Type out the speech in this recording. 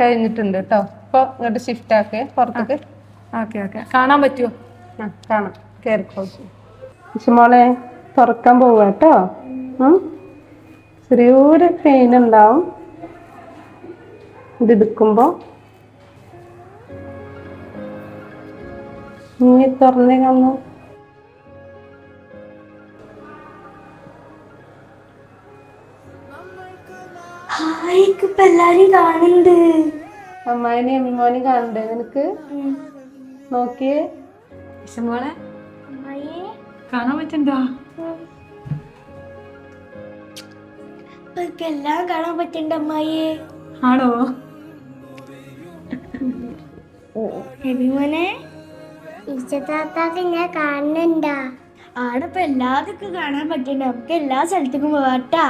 കഴിഞ്ഞിട്ടുണ്ട് കേട്ടോ. ഇപ്പൊ ഇങ്ങോട്ട് ഷിഫ്റ്റ് ആക്കേ പുറത്തേക്ക്. കാണാൻ പറ്റുമോ? കാണാം, കേറിക്കോ. മോളെ തുറക്കാൻ പോവാ കേട്ടോ. ചെറിയൊരു പെയിൻ ഉണ്ടാവും ഇത് എടുക്കുമ്പോ. നീ തുറന്നേ കന്നു. എല്ലാരും കാണുന്നുണ്ട്. അമ്മായിനെയും അമ്മിമോനെയും കാണണ്ടേ നിനക്ക്? നോക്കിയേ മോളെ കാണാൻ പറ്റണ്ടോ? എല്ലാം കാണാൻ പറ്റണ്ട അമ്മായിയെ. ആണോ? മോനെ ഇഷ്ടത്താത്താക്ക് ഞാൻ കാണണ്ട. ആടെ ഇപ്പൊ എല്ലാവർക്കും കാണാൻ പറ്റണ്ട. നമുക്ക് എല്ലാ സ്ഥലത്തേക്കും പോവാട്ടാ.